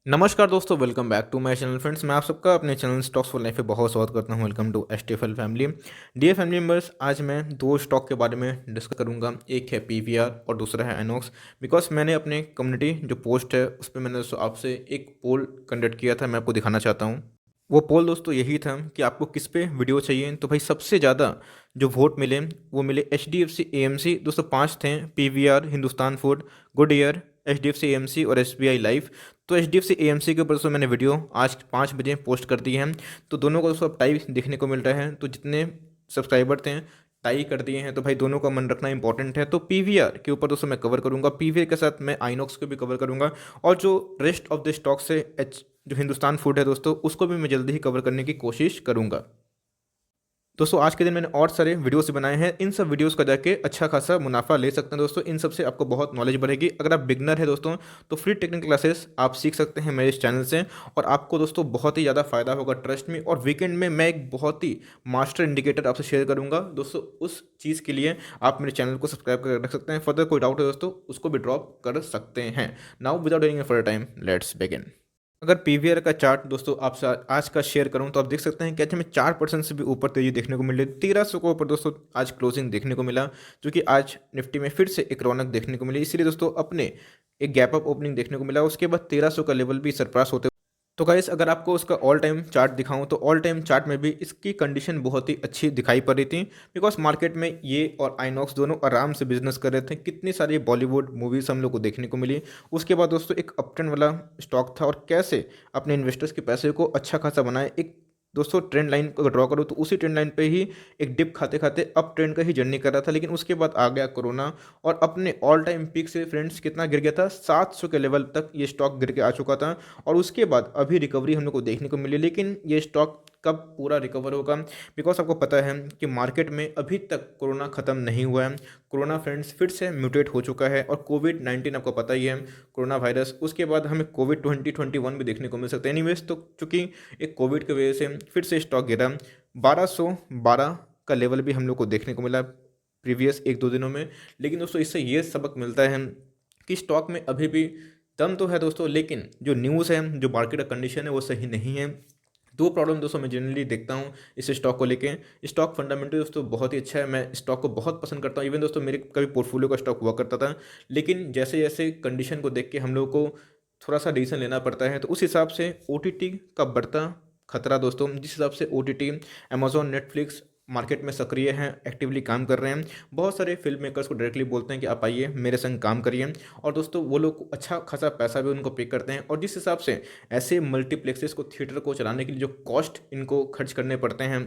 नमस्कार दोस्तों, welcome back to my channel friends. मैं आप सबका अपने चैनल स्टॉक्स फॉर लाइफ पे बहुत स्वागत करता हूं। Welcome to STFL family. Dear family members, आज मैं दो स्टॉक के बारे में डिस्कस करूंगा। एक है पीवीआर और दूसरा है एनॉक्स। बिकॉज मैंने अपने कम्युनिटी जो पोस्ट है उस पर मैंने दोस्तों आपसे एक पोल कंडक्ट किया था, मैं आपको दिखाना चाहता हूँ। वो पोल दोस्तों यही था कि आपको किस पे वीडियो चाहिए। तो भाई सबसे ज़्यादा जो वोट मिले वो मिले एचडीएफसी एएमसी। दोस्तों पांच थे, PVR, Hindustan food, Goodyear, HDFC AMC और एसबीआई लाइफ। तो एचडीएफसी एएमसी के ऊपर दोस्तों मैंने वीडियो आज 5 बजे पोस्ट कर दी है। तो दोनों को दोस्तों अब टाई देखने को मिल रहा है। तो जितने सब्सक्राइबर थे टाई कर दिए हैं, तो भाई दोनों का मन रखना इंपॉर्टेंट है। तो पीवीआर के ऊपर दोस्तों मैं कवर करूंगा, पीवीआर के साथ मैं आइनॉक्स को भी कवर करूंगा, और जो रेस्ट ऑफ द स्टॉक से जो हिंदुस्तान फूड है दोस्तों उसको भी मैं जल्दी ही कवर करने की कोशिश करूंगा। दोस्तों आज के दिन मैंने और सारे वीडियोस बनाए हैं, इन सब वीडियोस का जाके अच्छा खासा मुनाफा ले सकते हैं दोस्तों। इन सब से आपको बहुत नॉलेज बढ़ेगी। अगर आप बिगनर है दोस्तों तो फ्री टेक्निकल क्लासेस आप सीख सकते हैं मेरे इस चैनल से, और आपको दोस्तों बहुत ही ज़्यादा फायदा होगा, ट्रस्ट में। और वीकेंड में मैं एक बहुत ही मास्टर इंडिकेटर आपसे शेयर करूंगा दोस्तों। उस चीज़ के लिए आप मेरे चैनल को सब्सक्राइब कर रख सकते हैं। फर्दर कोई डाउट है दोस्तों उसको भी ड्रॉप कर सकते हैं। Now without waiting for time, let's begin. अगर पीवीआर का चार्ट दोस्तों आपसे आज का शेयर करूं तो आप देख सकते हैं कि आज हमें 4% से भी ऊपर तेजी देखने को मिल रही है। 1300 को ऊपर दोस्तों आज क्लोजिंग देखने को मिला, जो कि आज निफ्टी में फिर से एक रौनक देखने को मिली। इसीलिए दोस्तों अपने एक गैप अप ओपनिंग देखने को मिला, उसके बाद 1300 का लेवल भी सरपास होते। तो गाइस अगर आपको उसका ऑल टाइम चार्ट दिखाऊं तो ऑल टाइम चार्ट में भी इसकी कंडीशन बहुत ही अच्छी दिखाई पड़ रही थी। बिकॉज मार्केट में ये और आइनॉक्स दोनों आराम से बिजनेस कर रहे थे। कितनी सारी बॉलीवुड मूवीज हम लोग को देखने को मिली। उसके बाद दोस्तों एक अपट्रेंड वाला स्टॉक था, और कैसे अपने इन्वेस्टर्स के पैसे को अच्छा खासा बनाए। एक दोस्तों ट्रेंड लाइन को अगर ड्रॉ करो तो उसी ट्रेंड लाइन पे ही एक डिप खाते खाते अप ट्रेंड का ही जर्नी कर रहा था। लेकिन उसके बाद आ गया कोरोना, और अपने ऑल टाइम पीक से फ्रेंड्स कितना गिर गया था, 700 के लेवल तक ये स्टॉक गिर के आ चुका था। और उसके बाद अभी रिकवरी हम लोग को देखने को मिली। लेकिन ये स्टॉक कब पूरा रिकवर होगा? बिकॉज आपको पता है कि मार्केट में अभी तक कोरोना ख़त्म नहीं हुआ है। कोरोना फ्रेंड्स फिर से म्यूटेट हो चुका है, और कोविड-19 आपको पता ही है, कोरोना वायरस। उसके बाद हमें कोविड 2021 भी देखने को मिल सकता है। एनीवेज तो चूंकि एक कोविड की वजह से फिर से स्टॉक गिरा। 1212 का लेवल भी हम लोग को देखने को मिला प्रीवियस एक दो दिनों में। लेकिन दोस्तों इससे ये सबक मिलता है कि स्टॉक में अभी भी दम तो है दोस्तों, लेकिन जो न्यूज़ है, जो मार्केट का कंडीशन है, वो सही नहीं है। दो प्रॉब्लम दोस्तों मैं जनरली देखता हूँ इस स्टॉक को लेके। स्टॉक फंडामेंटल दोस्तों बहुत ही अच्छा है, मैं स्टॉक को बहुत पसंद करता हूँ। इवन दोस्तों मेरे कभी पोर्टफोलियो का स्टॉक हुआ करता था, लेकिन जैसे जैसे कंडीशन को देख के हम लोग को थोड़ा सा डिसीजन लेना पड़ता है। तो उस हिसाब से ओटीटी का बढ़ता खतरा दोस्तों, जिस हिसाब से ओटीटी, अमेजोन, नेटफ्लिक्स मार्केट में सक्रिय हैं, एक्टिवली काम कर रहे हैं। बहुत सारे फिल्म मेकर्स को डायरेक्टली बोलते हैं कि आप आइए मेरे संग काम करिए, और दोस्तों वो लोग अच्छा खासा पैसा भी उनको पे करते हैं। और जिस हिसाब से ऐसे मल्टीप्लेक्सेस को, थिएटर को चलाने के लिए जो कॉस्ट इनको खर्च करने पड़ते हैं,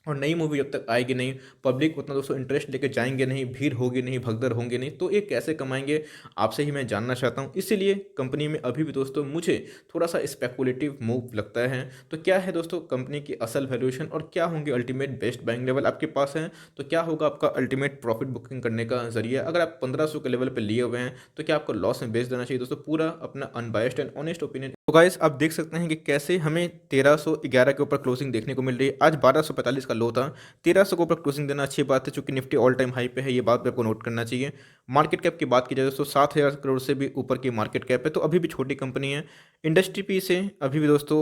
और नई मूवी जब तक आएगी नहीं, पब्लिक उतना दोस्तों इंटरेस्ट लेके जाएंगे नहीं, भीड़ होगी नहीं, भगदड़ होंगे नहीं, तो ये कैसे कमाएंगे? आपसे ही मैं जानना चाहता हूँ। इसीलिए कंपनी में अभी भी दोस्तों मुझे थोड़ा सा स्पेकुलेटिव मूव लगता है। तो क्या है दोस्तों कंपनी की असल वैल्यूएशन, और क्या होंगे अल्टीमेट बेस्ट बाइंग लेवल आपके पास है? तो क्या होगा आपका अल्टीमेट प्रॉफिट बुकिंग करने का जरिया? अगर आप 1500 के लेवल पर लिए हुए हैं तो क्या आपको लॉस में बेच देना चाहिए दोस्तों? पूरा अपना अनबायस्ड एंड ऑनेस्ट ओपिनियन। तो गाइस आप देख सकते हैं कि कैसे हमें 1311 के ऊपर क्लोजिंग देखने को मिल रही है। आज 1245 का लो था, 1300 के ऊपर क्लोजिंग देना अच्छी बात है, चूंकि निफ्टी ऑल टाइम हाई पे है, ये बात भी आपको नोट करना चाहिए। मार्केट कैप की बात की जाए दोस्तों 7000 करोड़ से भी ऊपर की मार्केट कैप है, तो अभी भी छोटी कंपनी है। इंडस्ट्री पी से अभी भी दोस्तों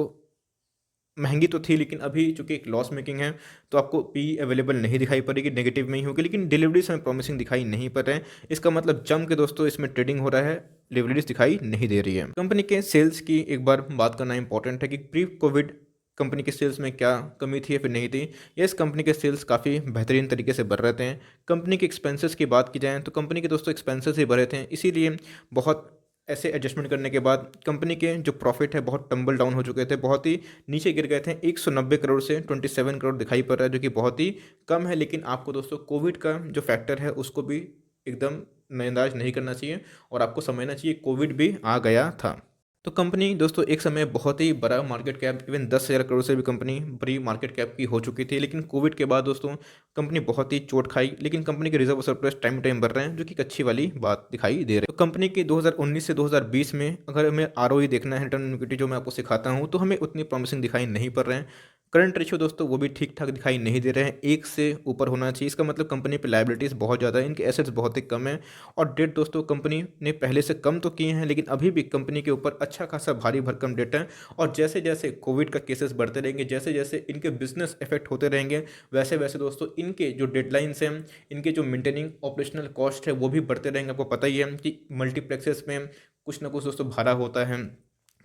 महंगी तो थी, लेकिन अभी चूंकि एक लॉस मेकिंग है तो आपको पी अवेलेबल नहीं दिखाई पड़ेगी, नेगेटिव में ही होगी। लेकिन डिलीवरीज हमें प्रॉमिसिंग दिखाई नहीं पड़ रहे हैं। इसका मतलब जम के दोस्तों इसमें ट्रेडिंग हो रहा है, डिलीवरीज दिखाई नहीं दे रही है। कंपनी के सेल्स की एक बार बात करना इंपॉर्टेंट है कि प्री कोविड कंपनी के सेल्स में क्या कमी थी या फिर नहीं थी। ये इस कंपनी के सेल्स काफ़ी बेहतरीन तरीके से बढ़ रहे थे। कंपनी के एक्सपेंसेस की बात की जाए तो कंपनी के दोस्तों एक्सपेंसेस ही बढ़े थे, इसीलिए बहुत ऐसे एडजस्टमेंट करने के बाद कंपनी के जो प्रॉफिट है बहुत टम्बल डाउन हो चुके थे, बहुत ही नीचे गिर गए थे। 190 करोड़ से 27 करोड़ दिखाई पड़ रहा है, जो कि बहुत ही कम है। लेकिन आपको दोस्तों कोविड का जो फैक्टर है उसको भी एकदम नज़रअंदाज नहीं करना चाहिए, और आपको समझना चाहिए कोविड भी आ गया था। तो कंपनी दोस्तों एक समय बहुत ही बड़ा मार्केट कैप, इवन 10,000 करोड़ से भी कंपनी बड़ी मार्केट कैप की हो चुकी थी। लेकिन कोविड के बाद दोस्तों कंपनी बहुत ही चोट खाई, लेकिन कंपनी के reserve surplus time to time बढ़ रहे हैं, जो कि एक अच्छी वाली बात दिखाई दे रही है। तो कंपनी के 2019 से 2020 में अगर हमें आरओई देखना है, रिटर्न ऑन इक्विटी, जो मैं आपको सिखाता हूँ, तो हमें उतनी प्रॉमिसिंग दिखाई नहीं पड़ रहे हैं। करंट रेशियो दोस्तों वो भी ठीक ठाक दिखाई नहीं दे रहे हैं, 1 से ऊपर होना चाहिए। इसका मतलब कंपनी पे लायबिलिटीज़ बहुत ज़्यादा है, इनके एसेट्स बहुत ही कम है। और डेट दोस्तों कंपनी ने पहले से कम तो किए हैं, लेकिन अभी भी कंपनी के ऊपर अच्छा खासा भारी भरकम डेट है। और जैसे जैसे कोविड का केसेस बढ़ते रहेंगे, जैसे जैसे इनके बिजनेस इफेक्ट होते रहेंगे, वैसे वैसे दोस्तों इनके जो डेडलाइंस हैं, इनके जो मेंटेनिंग ऑपरेशनल कॉस्ट है वो भी बढ़ते रहेंगे। आपको पता ही है कि मल्टीप्लेक्सेस में कुछ ना कुछ दोस्तों भाड़ा होता है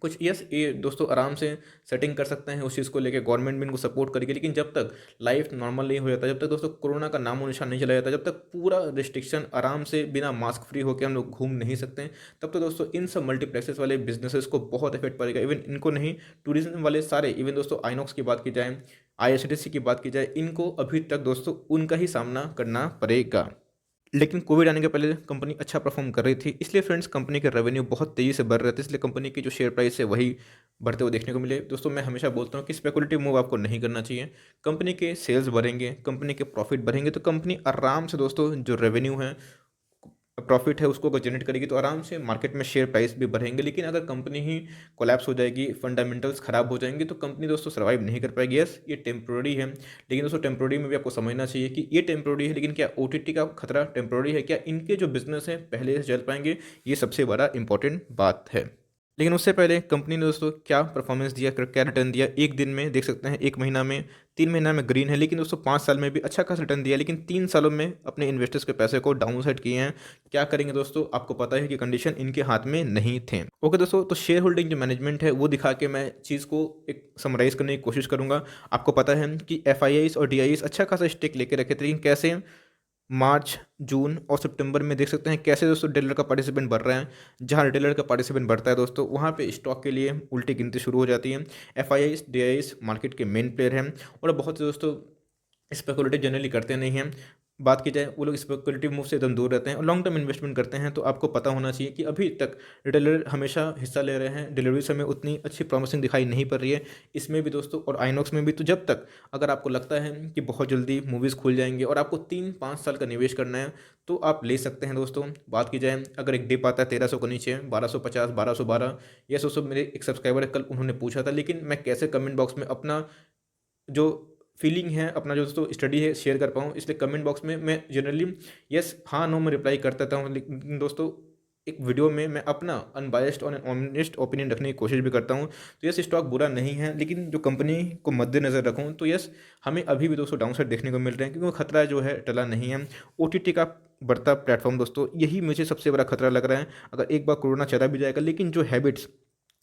कुछ। यस, ये दोस्तों आराम से सेटिंग कर सकते हैं उस चीज़ को लेके, गवर्नमेंट भी इनको सपोर्ट करेगी। लेकिन जब तक लाइफ नॉर्मल नहीं हो जाता, जब तक दोस्तों कोरोना का नामो निशान नहीं चला जाता, जब तक पूरा रिस्ट्रिक्शन आराम से बिना मास्क फ्री होकर हम लोग घूम नहीं सकते, तब तो दोस्तों इन सब मल्टीप्लेक्सेस वाले बिजनेसेस को बहुत इफेक्ट पड़ेगा। इवन इनको नहीं, टूरिज्म वाले सारे, इवन दोस्तों आइनॉक्स की बात की जाए, आईआरसीटीसी की बात की जाए, इनको अभी तक दोस्तों उनका ही सामना करना पड़ेगा। लेकिन कोविड आने के पहले कंपनी अच्छा परफॉर्म कर रही थी, इसलिए फ्रेंड्स कंपनी के रेवेन्यू बहुत तेज़ी से बढ़ रहे थे, इसलिए कंपनी की जो शेयर प्राइस है वही बढ़ते हुए देखने को मिले। दोस्तों मैं हमेशा बोलता हूँ कि स्पेकुलेटिव मूव आपको नहीं करना चाहिए। कंपनी के सेल्स बढ़ेंगे, कंपनी के प्रॉफिट बढ़ेंगे, तो कंपनी आराम से दोस्तों जो रेवेन्यू है, प्रॉफिट है, उसको अगर जनरेट करेगी तो आराम से मार्केट में शेयर प्राइस भी बढ़ेंगे। लेकिन अगर कंपनी ही कोलैप्स हो जाएगी, फंडामेंटल्स खराब हो जाएंगे, तो कंपनी दोस्तों सर्वाइव नहीं कर पाएगी। यस, ये टेम्प्रोरी है, लेकिन दोस्तों टेम्प्रोरी में भी आपको समझना चाहिए कि ये टेम्प्रोरी है, लेकिन क्या ओटीटी का खतरा टेम्प्रोरी है? क्या इनके जो बिजनेस है पहले से चल पाएंगे? ये सबसे बड़ा इंपॉर्टेंट बात है। लेकिन उससे पहले कंपनी ने दोस्तों क्या परफॉर्मेंस दिया, क्या रिटर्न दिया, एक दिन में देख सकते हैं, एक महीना में, 3 महीना में ग्रीन है, लेकिन दोस्तों 5 साल में भी अच्छा खासा रिटर्न दिया, लेकिन 3 सालों में अपने इन्वेस्टर्स के पैसे को डाउन साइड किए हैं। क्या करेंगे दोस्तों? आपको पता है कि कंडीशन इनके हाथ में नहीं थे। ओके दोस्तों, तो शेयर होल्डिंग जो मैनेजमेंट है वो दिखा के मैं चीज़ को एक समराइज करने की कोशिश करूंगा। आपको पता है कि एफ और डी अच्छा खासा स्टेक लेके रखे थे, लेकिन कैसे मार्च, जून और सितंबर में देख सकते हैं कैसे दोस्तों डीलर का पार्टिसिपेंट बढ़ रहा है। जहां डीलर का पार्टिसिपेंट बढ़ता है दोस्तों, वहां पे स्टॉक के लिए उल्टी गिनती शुरू हो जाती है। एफ आई मार्केट के मेन प्लेयर हैं, और बहुत से दोस्तों स्पेकुलेटिव जनरली करते नहीं हैं। बात की जाए, वो लोग स्पेकुलेटिव मूव से एकदम दूर रहते हैं और लॉन्ग टर्म इन्वेस्टमेंट करते हैं। तो आपको पता होना चाहिए कि अभी तक रिटेलर हमेशा हिस्सा ले रहे हैं, डिलीवरीज हमें उतनी अच्छी प्रॉमिसिंग दिखाई नहीं पड़ रही है, इसमें भी दोस्तों और आइनॉक्स में भी। तो जब तक अगर आपको लगता है कि बहुत जल्दी मूवीज़ खुल जाएंगे और आपको 3-5 साल का निवेश करना है, तो आप ले सकते हैं दोस्तों। बात की जाए, अगर एक डिप आता है 1300 के नीचे, 1250, 1212, ये दोस्तों मेरे एक सब्सक्राइबर है, कल उन्होंने पूछा था, लेकिन मैं कैसे कमेंट बॉक्स में अपना जो फीलिंग है, अपना जो दोस्तों स्टडी है शेयर कर पाऊँ, इसलिए कमेंट बॉक्स में मैं जनरली यस, हाँ, नो में रिप्लाई कर देता हूँ। लेकिन दोस्तों एक वीडियो में मैं अपना अनबायस्ड और ऑनेस्ट ओपिनियन रखने की कोशिश भी करता हूँ। तो यस, स्टॉक बुरा नहीं है, लेकिन जो कंपनी को मद्देनज़र रखूँ तो यस, हमें अभी भी दोस्तों डाउनसाइड देखने को मिल रहे हैं, क्योंकि खतरा जो है टला नहीं है। ओटीटी का बढ़ता प्लेटफॉर्म दोस्तों, यही मुझे सबसे बड़ा खतरा लग रहा है। अगर एक बार कोरोना चला भी जाएगा, लेकिन जो हैबिट्स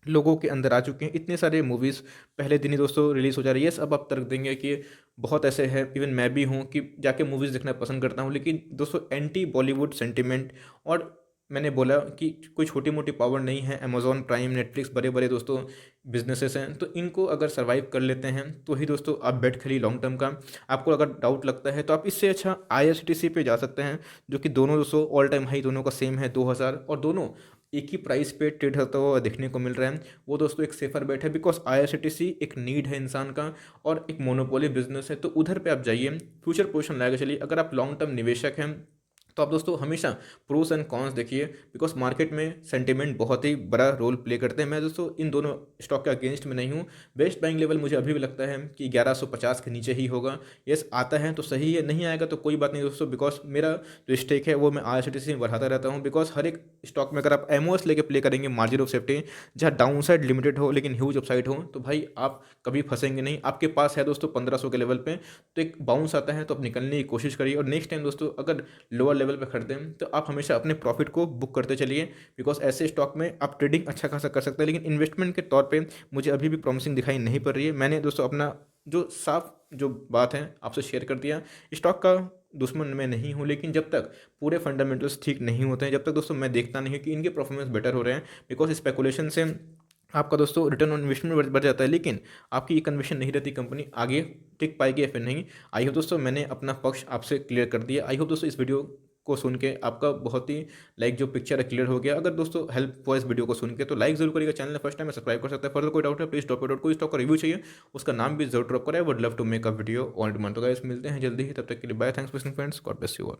लोगों के अंदर आ चुके हैं, इतने सारे मूवीज़ पहले दिन ही दोस्तों रिलीज़ हो जा रही है। यस, अब आप तर्क देंगे कि बहुत ऐसे हैं, इवन मैं भी हूँ, कि जाके मूवीज़ देखना पसंद करता हूँ, लेकिन दोस्तों एंटी बॉलीवुड सेंटिमेंट, और मैंने बोला कि कोई छोटी मोटी पावर नहीं है। अमेज़ॉन प्राइम, नेटफ्लिक्स, बड़े बड़े दोस्तों बिजनेसेस हैं, तो इनको अगर सर्वाइव कर लेते हैं तो ही दोस्तों आप बेट खेलिए लॉन्ग टर्म का। आपको अगर डाउट लगता है तो आप इससे अच्छा आईआरसीटीसी पे जा सकते हैं, जो कि दोनों दोस्तों ऑल टाइम हाई दोनों का सेम है 2000, और दोनों एक ही प्राइस पे ट्रेड होता हुआ देखने को मिल रहा है। वो दोस्तों एक सेफर बेट है, बिकॉज आईआरसीटीसी एक नीड है इंसान का, और एक मोनोपोली बिजनेस है, तो उधर पे आप जाइए, फ्यूचर पोजिशन लाएगा चलिए। अगर आप लॉन्ग टर्म निवेशक हैं तो आप दोस्तों हमेशा प्रोस एंड कॉन्स देखिए, बिकॉज मार्केट में सेंटिमेंट बहुत ही बड़ा रोल प्ले करते हैं। मैं दोस्तों इन दोनों स्टॉक के अगेंस्ट में नहीं हूँ। बेस्ट बाइंग लेवल मुझे अभी भी लगता है कि 1150 के नीचे ही होगा। यस, आता है तो सही है, नहीं आएगा तो कोई बात नहीं दोस्तों, बिकॉज मेरा जो स्टेक है वो मैं आईआरसीटीसी में बढ़ाता रहता हूँ। बिकॉज हर एक स्टॉक में अगर आप एमओएस लेके प्ले करेंगे, मार्जिन ऑफ सेफ्टी, जहाँ डाउन साइड लिमिटेड हो लेकिन ह्यूज अपसाइड हो, तो भाई आप कभी फंसेंगे नहीं। आपके पास है दोस्तों 1500 के लेवल पे, तो एक बाउंस आता है तो आप निकलने की कोशिश करिए, और नेक्स्ट टाइम दोस्तों अगर लोअर लेवल पे खरीदें तो आप हमेशा अपने प्रॉफिट को बुक करते चलिए, बिकॉज ऐसे स्टॉक में आप ट्रेडिंग अच्छा खासा कर सकते हैं। लेकिन इन्वेस्टमेंट के तौर पे मुझे अभी भी प्रॉमिसिंग दिखाई नहीं पड़ रही है। मैंने दोस्तों अपना जो साफ जो बात है आपसे शेयर कर दिया। स्टॉक का दुश्मन मैं नहीं हूँ, लेकिन जब तक पूरे फंडामेंटल्स ठीक नहीं होते हैं, जब तक दोस्तों मैं देखता नहीं हूँ कि इनके परफॉर्मेंस बेटर हो रहे हैं, बिकॉज स्पेकुलेशन से आपका दोस्तों रिटर्न ऑन इन्वेस्टमेंट बढ़ जाता है, लेकिन आपकी ये कन्विक्शन नहीं रहती कंपनी आगे टिक पाएगी या फिर नहीं। आई होप दोस्तों मैंने अपना पक्ष आपसे क्लियर कर दिया। आई होप दोस्तों इस वीडियो को सुन के आपका बहुत ही जो पिक्चर है क्लियर हो गया। अगर दोस्तों हेल्प हुआ इस वीडियो को सुन के तो लाइक जरूर करिएगा, चैनल फर्स्ट टाइम सब्सक्राइब कर सकते हैं। फर्दर कोई डाउट है प्लीज ड्रॉप इट आउट। कोई स्टॉक का रिव्यू चाहिए उसका नाम भी जरूर ड्रॉप करें। Would love to make a video on demand. तो गाइस मिलते हैं जल्दी ही, तब तक के लिए bye. Thanks for listening friends, God bless you all.